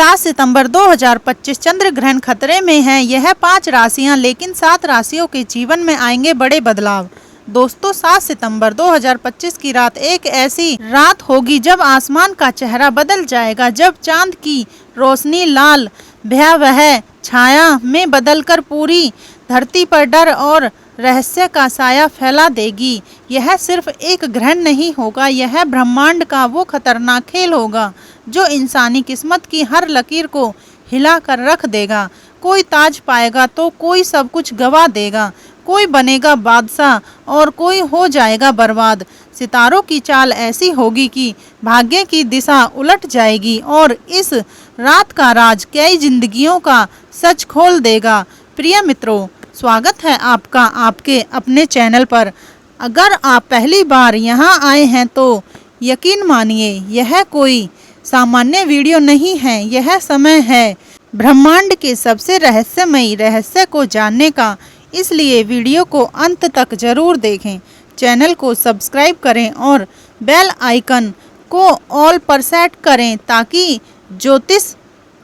7 सितंबर 2025 चंद्र ग्रहण खतरे में है। यह 5 राशियां, लेकिन 7 राशियों के जीवन में आएंगे बड़े बदलाव। दोस्तों, 7 सितंबर 2025 की रात एक ऐसी रात होगी जब आसमान का चेहरा बदल जाएगा, जब चांद की रोशनी लाल भयावह छाया में बदलकर पूरी धरती पर डर और रहस्य का साया फैला देगी। यह सिर्फ एक ग्रहण नहीं होगा, यह ब्रह्मांड का वो खतरनाक खेल होगा जो इंसानी किस्मत की हर लकीर को हिला कर रख देगा। कोई ताज पाएगा तो कोई सब कुछ गवा देगा, कोई बनेगा बादशाह और कोई हो जाएगा बर्बाद। सितारों की चाल ऐसी होगी कि भाग्य की दिशा उलट जाएगी और इस रात का राज कई जिंदगियों का सच खोल देगा। प्रिय मित्रों, स्वागत है आपका आपके अपने चैनल पर। अगर आप पहली बार यहां आए हैं तो यकीन मानिए यह कोई सामान्य वीडियो नहीं है। यह समय है ब्रह्मांड के सबसे रहस्यमयी रहस्य को जानने का, इसलिए वीडियो को अंत तक जरूर देखें। चैनल को सब्सक्राइब करें और बेल आइकन को ऑल पर सेट करें ताकि ज्योतिष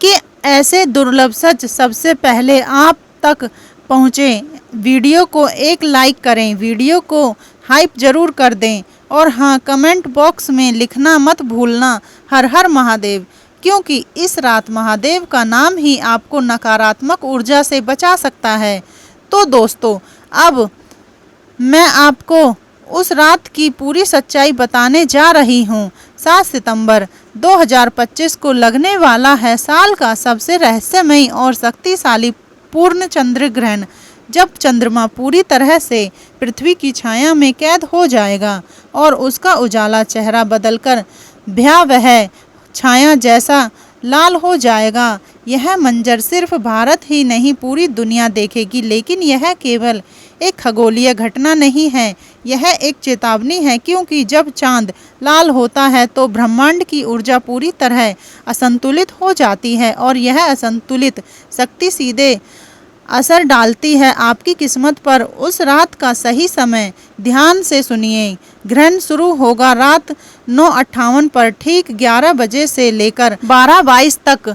के ऐसे दुर्लभ सच सबसे पहले आप तक पहुँचे। वीडियो को एक लाइक करें, वीडियो को हाइप जरूर कर दें और हाँ, कमेंट बॉक्स में लिखना मत भूलना हर हर महादेव, क्योंकि इस रात महादेव का नाम ही आपको नकारात्मक ऊर्जा से बचा सकता है। तो दोस्तों, अब मैं आपको उस रात की पूरी सच्चाई बताने जा रही हूँ। 7 सितंबर 2025 को लगने वाला है साल का सबसे रहस्यमयी और शक्तिशाली पूर्ण चंद्र ग्रहण, जब चंद्रमा पूरी तरह से पृथ्वी की छाया में कैद हो जाएगा और उसका उजाला चेहरा बदलकर भयावह छाया जैसा लाल हो जाएगा। यह मंजर सिर्फ भारत ही नहीं पूरी दुनिया देखेगी, लेकिन यह केवल एक खगोलीय घटना नहीं है, यह एक चेतावनी है, क्योंकि जब चांद लाल होता है तो ब्रह्मांड की ऊर्जा पूरी तरह असंतुलित हो जाती है और यह असंतुलित शक्ति सीधे असर डालती है आपकी किस्मत पर। उस रात का सही समय ध्यान से सुनिए। ग्रहण शुरू होगा रात 9:58 पर, ठीक 11 बजे से लेकर 12:22 तक।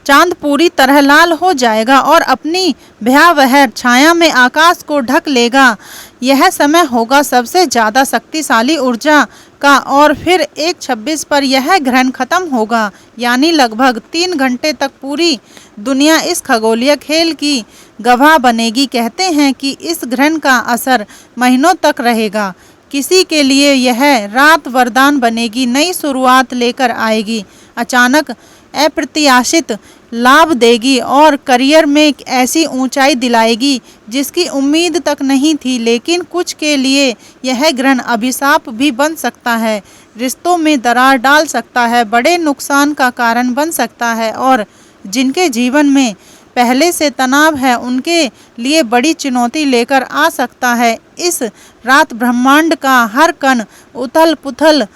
चांद पूरी तरह लाल हो जाएगा और अपनी भयावह छाया में आकाश को ढक लेगा। यह समय होगा सबसे ज़्यादा शक्तिशाली ऊर्जा का और फिर 1:26 पर यह ग्रहण खत्म होगा, यानी लगभग 3 घंटे तक पूरी दुनिया इस खगोलीय खेल की गवाह बनेगी। कहते हैं कि इस ग्रहण का असर महीनों तक रहेगा। किसी के लिए यह रात वरदान बनेगी, नई शुरुआत लेकर आएगी, अचानक अप्रत्याशित लाभ देगी और करियर में ऐसी ऊंचाई दिलाएगी जिसकी उम्मीद तक नहीं थी। लेकिन कुछ के लिए यह ग्रहण अभिशाप भी बन सकता है, रिश्तों में दरार डाल सकता है, बड़े नुकसान का कारण बन सकता है और जिनके जीवन में पहले से तनाव है उनके लिए बड़ी चुनौती लेकर आ सकता है। इस रात ब्रह्मांड का हर कण उथल पुथल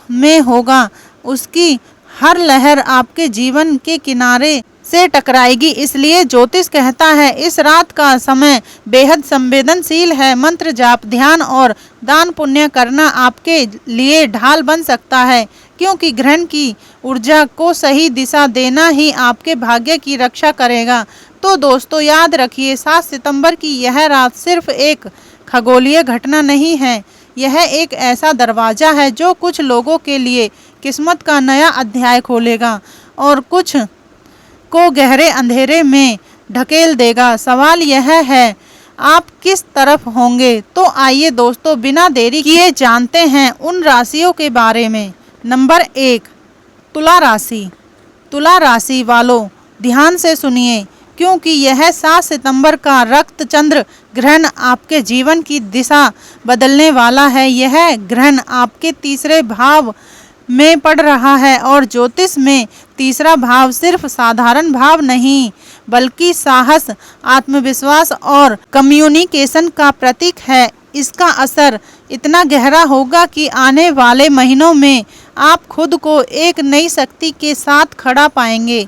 में होगा, उसकी हर लहर आपके जीवन के किनारे से टकराएगी। इसलिए ज्योतिष कहता है इस रात का समय बेहद संवेदनशील है। मंत्र जाप, ध्यान और दान पुण्य करना आपके लिए ढाल बन सकता है, क्योंकि ग्रहण की ऊर्जा को सही दिशा देना ही आपके भाग्य की रक्षा करेगा। तो दोस्तों, याद रखिए 7 सितंबर की यह रात सिर्फ एक खगोलीय घटना नहीं है, यह एक ऐसा दरवाज़ा है जो कुछ लोगों के लिए किस्मत का नया अध्याय खोलेगा और कुछ को गहरे अंधेरे में ढकेल देगा। सवाल यह है, आप किस तरफ होंगे? तो आइए दोस्तों, बिना देरी किए जानते हैं उन राशियों के बारे में। नंबर 1, तुला राशि। तुला राशि वालों, ध्यान से सुनिए, क्योंकि यह 7 सितंबर का रक्त चंद्र ग्रहण आपके जीवन की दिशा बदलने वाला है। यह ग्रहण आपके तीसरे भाव में पड़ रहा है और ज्योतिष में तीसरा भाव सिर्फ साधारण भाव नहीं, बल्कि साहस, आत्मविश्वास और कम्युनिकेशन का प्रतीक है। इसका असर इतना गहरा होगा कि आने वाले महीनों में आप खुद को एक नई शक्ति के साथ खड़ा पाएंगे।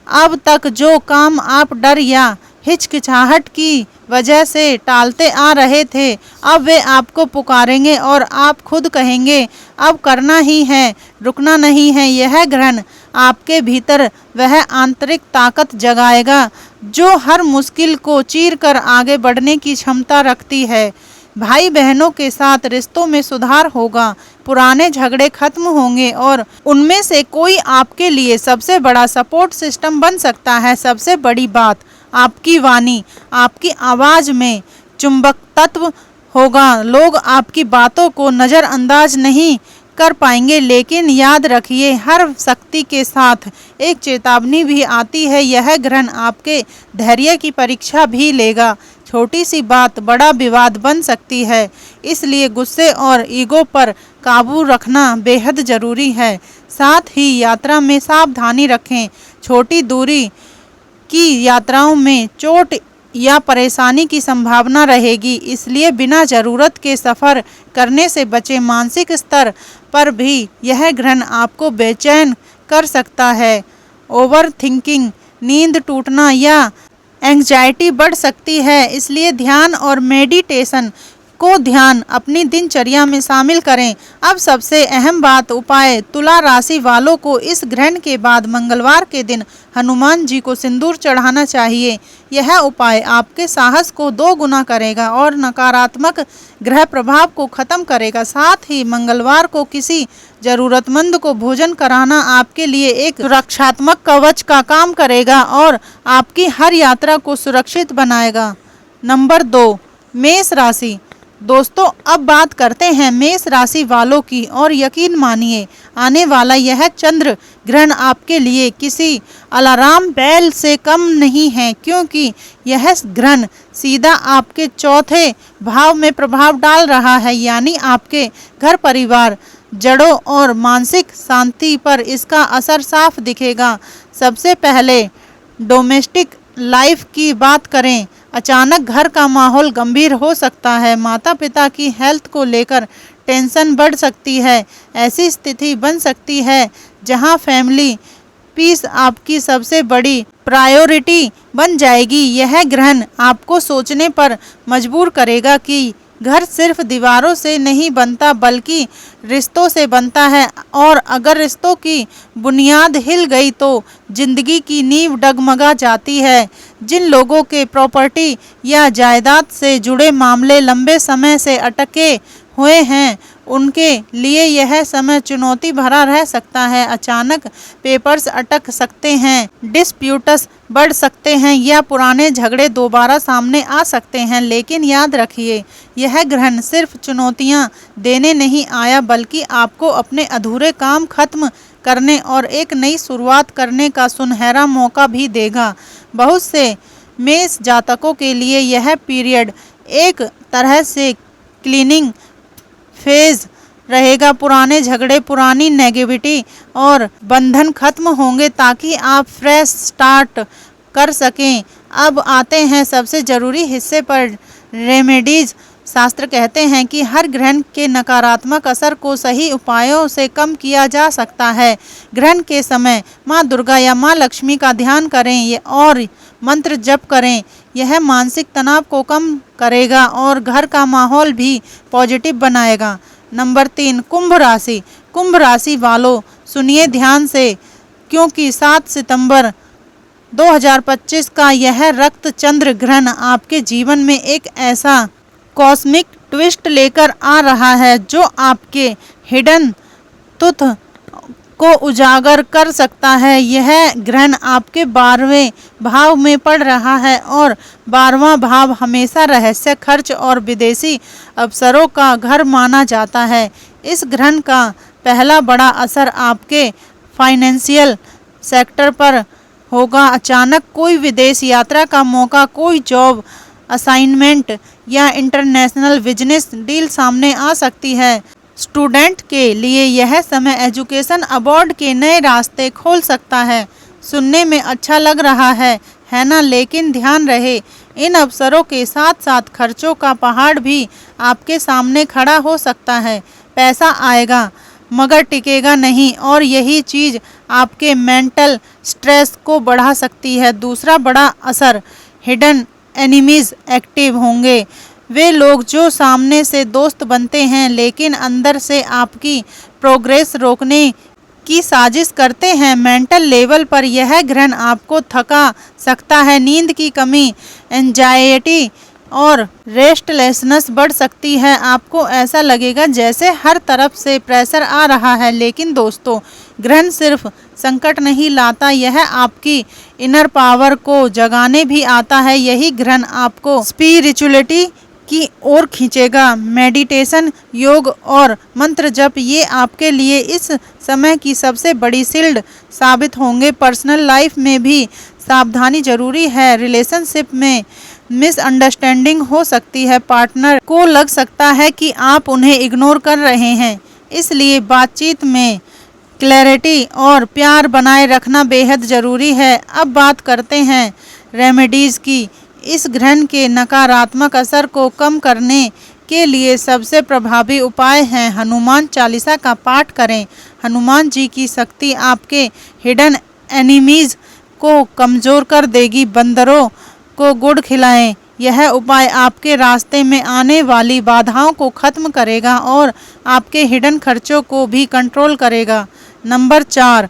अब तक जो काम आप डर या हिचकिचाहट की वजह से टालते आ रहे थे, अब वे आपको पुकारेंगे और आप खुद कहेंगे अब करना ही है, रुकना नहीं है। यह ग्रहण आपके भीतर वह आंतरिक ताकत जगाएगा जो हर मुश्किल को चीर कर आगे बढ़ने की क्षमता रखती है। भाई बहनों के साथ रिश्तों में सुधार होगा, पुराने झगड़े खत्म होंगे और उनमें से कोई आपके लिए सबसे बड़ा सपोर्ट सिस्टम बन सकता है। सबसे बड़ी बात, आपकी वाणी, आपकी आवाज में चुंबक तत्व होगा। लोग आपकी बातों को नज़रअंदाज नहीं कर पाएंगे, लेकिन याद रखिए हर शक्ति के साथ एक चेतावनी भी आती है। यह ग्रहण आपके धैर्य की परीक्षा भी लेगा। छोटी सी बात बड़ा विवाद बन सकती है, इसलिए गुस्से और ईगो पर काबू रखना बेहद जरूरी है। साथ ही यात्रा में सावधानी रखें। छोटी दूरी की यात्राओं में चोट या परेशानी की संभावना रहेगी, इसलिए बिना जरूरत के सफ़र करने से बचें। मानसिक स्तर पर भी यह ग्रहण आपको बेचैन कर सकता है। ओवर थिंकिंग, नींद टूटना या एंग्जाइटी बढ़ सकती है, इसलिए ध्यान और मेडिटेशन को अपनी दिनचर्या में शामिल करें। अब सबसे अहम बात, उपाय। तुला राशि वालों को इस ग्रहण के बाद मंगलवार के दिन हनुमान जी को सिंदूर चढ़ाना चाहिए। यह उपाय आपके साहस को 2 गुना करेगा और नकारात्मक ग्रह प्रभाव को खत्म करेगा। साथ ही मंगलवार को किसी जरूरतमंद को भोजन कराना आपके लिए एक सुरक्षात्मक कवच का काम करेगा और आपकी हर यात्रा को सुरक्षित बनाएगा। नंबर 2, मेष राशि। दोस्तों, अब बात करते हैं मेष राशि वालों की और यकीन मानिए आने वाला यह चंद्र ग्रहण आपके लिए किसी अलार्म बेल से कम नहीं है, क्योंकि यह ग्रहण सीधा आपके चौथे भाव में प्रभाव डाल रहा है, यानी आपके घर परिवार, जड़ों और मानसिक शांति पर इसका असर साफ दिखेगा। सबसे पहले डोमेस्टिक लाइफ की बात करें। अचानक घर का माहौल गंभीर हो सकता है। माता पिता की हेल्थ को लेकर टेंशन बढ़ सकती है। ऐसी स्थिति बन सकती है जहां फैमिली पीस आपकी सबसे बड़ी प्रायोरिटी बन जाएगी। यह ग्रहण आपको सोचने पर मजबूर करेगा कि घर सिर्फ दीवारों से नहीं बनता बल्कि रिश्तों से बनता है, और अगर रिश्तों की बुनियाद हिल गई तो जिंदगी की नींव डगमगा जाती है। जिन लोगों के प्रॉपर्टी या जायदाद से जुड़े मामले लंबे समय से अटके हुए हैं, उनके लिए यह समय चुनौती भरा रह सकता है। अचानक पेपर्स अटक सकते हैं, डिस्प्यूट्स बढ़ सकते हैं या पुराने झगड़े दोबारा सामने आ सकते हैं। लेकिन याद रखिए, यह ग्रहण सिर्फ चुनौतियां देने नहीं आया, बल्कि आपको अपने अधूरे काम खत्म करने और एक नई शुरुआत करने का सुनहरा मौका भी देगा। बहुत से मेष जातकों के लिए यह पीरियड एक तरह से क्लीनिंग फेज रहेगा। पुराने झगड़े, पुरानी नेगेटिविटी और बंधन खत्म होंगे ताकि आप फ्रेश स्टार्ट कर सकें। अब आते हैं सबसे ज़रूरी हिस्से पर, रेमेडीज। शास्त्र कहते हैं कि हर ग्रहण के नकारात्मक असर को सही उपायों से कम किया जा सकता है। ग्रहण के समय माँ दुर्गा या माँ लक्ष्मी का ध्यान करें और मंत्र जप करें। यह मानसिक तनाव को कम करेगा और घर का माहौल भी पॉजिटिव बनाएगा। नंबर 3, कुंभ राशि। कुंभ राशि वालों सुनिए ध्यान से, क्योंकि 7 सितंबर 2025 का यह रक्त चंद्र ग्रहण आपके जीवन में एक ऐसा कॉस्मिक ट्विस्ट लेकर आ रहा है जो आपके हिडन तुथ को उजागर कर सकता है। यह ग्रहण आपके 12वें भाव में पड़ रहा है और 12वां भाव हमेशा रहस्य, खर्च और विदेशी अवसरों का घर माना जाता है। इस ग्रहण का पहला बड़ा असर आपके फाइनेंशियल सेक्टर पर होगा। अचानक कोई विदेश यात्रा का मौका, कोई जॉब असाइनमेंट या इंटरनेशनल बिजनेस डील सामने आ सकती है। स्टूडेंट के लिए यह समय एजुकेशन अबॉर्ड के नए रास्ते खोल सकता है। सुनने में अच्छा लग रहा है ना? लेकिन ध्यान रहे, इन अवसरों के साथ साथ खर्चों का पहाड़ भी आपके सामने खड़ा हो सकता है। पैसा आएगा मगर टिकेगा नहीं, और यही चीज़ आपके मेंटल स्ट्रेस को बढ़ा सकती है। दूसरा बड़ा असर, हिडन एनिमीज एक्टिव होंगे। वे लोग जो सामने से दोस्त बनते हैं लेकिन अंदर से आपकी प्रोग्रेस रोकने की साजिश करते हैं। मेंटल लेवल पर यह ग्रहण आपको थका सकता है। नींद की कमी, एंजाइटी और रेस्टलेसनेस बढ़ सकती है। आपको ऐसा लगेगा जैसे हर तरफ से प्रेशर आ रहा है। लेकिन दोस्तों, ग्रहण सिर्फ संकट नहीं लाता, यह आपकी इनर पावर को जगाने भी आता है। यही ग्रहण आपको स्पिरिचुअलिटी की ओर खींचेगा। मेडिटेशन, योग और मंत्र जप ये आपके लिए इस समय की सबसे बड़ी शील्ड साबित होंगे। पर्सनल लाइफ में भी सावधानी जरूरी है। रिलेशनशिप में मिसअंडरस्टैंडिंग हो सकती है। पार्टनर को लग सकता है कि आप उन्हें इग्नोर कर रहे हैं, इसलिए बातचीत में क्लैरिटी और प्यार बनाए रखना बेहद ज़रूरी है। अब बात करते हैं रेमेडीज़ की। इस ग्रहण के नकारात्मक असर को कम करने के लिए सबसे प्रभावी उपाय है हनुमान चालीसा का पाठ करें। हनुमान जी की शक्ति आपके हिडन एनिमीज को कमज़ोर कर देगी। बंदरों को गुड़ खिलाएं। यह उपाय आपके रास्ते में आने वाली बाधाओं को खत्म करेगा और आपके हिडन खर्चों को भी कंट्रोल करेगा। नंबर 4,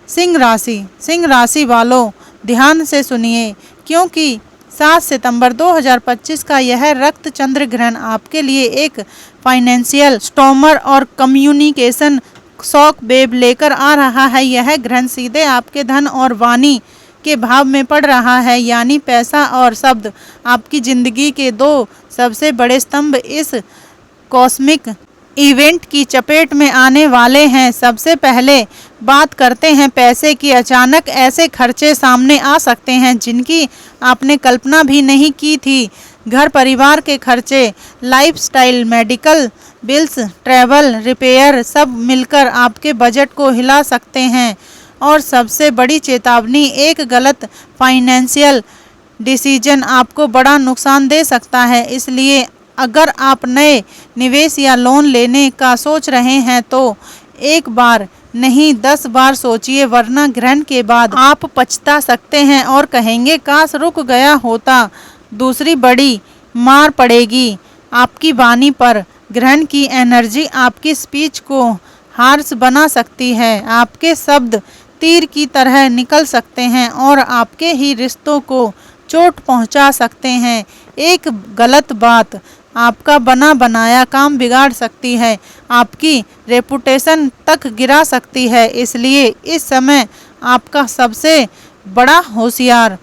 सिंह राशि। सिंह राशि वालों, ध्यान से सुनिए, क्योंकि 7 सितंबर 2025 का यह रक्त चंद्र ग्रहण आपके लिए एक फाइनेंशियल स्टॉर्मर और कम्युनिकेशन शॉक वेव लेकर आ रहा है। यह ग्रहण सीधे आपके धन और वाणी के भाव में पड़ रहा है, यानी पैसा और शब्द। आपकी जिंदगी के दो सबसे बड़े स्तंभ इस कॉस्मिक इवेंट की चपेट में आने वाले हैं। सबसे पहले बात करते हैं पैसे की। अचानक ऐसे खर्चे सामने आ सकते हैं जिनकी आपने कल्पना भी नहीं की थी। घर परिवार के खर्चे, lifestyle, medical bills, travel, repair सब मिलकर आपके बजट को हिला सकते हैं। और सबसे बड़ी चेतावनी, एक गलत फाइनेंशियल डिसीजन आपको बड़ा नुकसान दे सकता है। इसलिए अगर आप नए निवेश या लोन लेने का सोच रहे हैं तो एक बार नहीं 10 बार सोचिए, वरना ग्रहण के बाद आप पछता सकते हैं और कहेंगे काश रुक गया होता। दूसरी बड़ी मार पड़ेगी आपकी वाणी पर। ग्रहण की एनर्जी आपकी स्पीच को हार्श बना सकती है। आपके शब्द तीर की तरह निकल सकते हैं और आपके ही रिश्तों को चोट पहुंचा सकते हैं। एक गलत बात आपका बना बनाया काम बिगाड़ सकती है, आपकी रेपुटेशन तक गिरा सकती है। इसलिए इस समय आपका सबसे बड़ा होशियार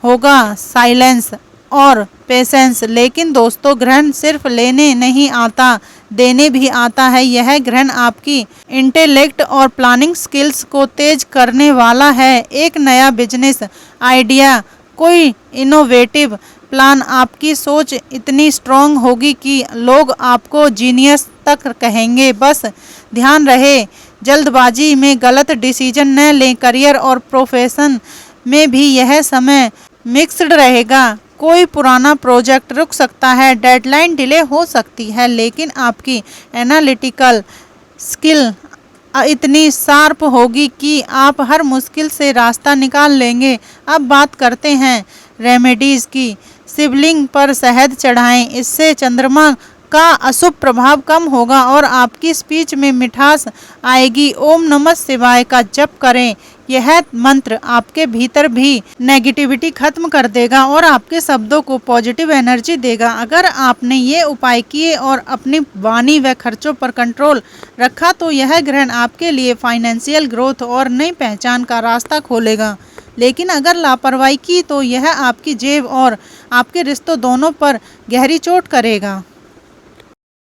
होगा साइलेंस और पेशेंस। लेकिन दोस्तों, ग्रहण सिर्फ लेने नहीं आता, देने भी आता है। यह ग्रहण आपकी इंटेलेक्ट और प्लानिंग स्किल्स को तेज करने वाला है। एक नया बिजनेस आइडिया, कोई इनोवेटिव प्लान, आपकी सोच इतनी स्ट्रांग होगी कि लोग आपको जीनियस तक कहेंगे। बस ध्यान रहे, जल्दबाजी में गलत डिसीजन न लें। करियर और प्रोफेशन में भी यह समय मिक्स्ड रहेगा। कोई पुराना प्रोजेक्ट रुक सकता है, डेडलाइन डिले हो सकती है, लेकिन आपकी एनालिटिकल स्किल इतनी शार्प होगी कि आप हर मुश्किल से रास्ता निकाल लेंगे। अब बात करते हैं रेमेडीज़ की। शिवलिंग पर शहद चढ़ाएं, इससे चंद्रमा का अशुभ प्रभाव कम होगा और आपकी स्पीच में मिठास आएगी। ओम नमः शिवाय का जप करें। यह मंत्र आपके भीतर भी नेगेटिविटी खत्म कर देगा और आपके शब्दों को पॉजिटिव एनर्जी देगा। अगर आपने ये उपाय किए और अपनी वाणी व खर्चों पर कंट्रोल रखा तो यह ग्रहण आपके लिए फाइनेंशियल ग्रोथ और नई पहचान का रास्ता खोलेगा। लेकिन अगर लापरवाही की तो यह आपकी जेब और आपके रिश्तों दोनों पर गहरी चोट करेगा।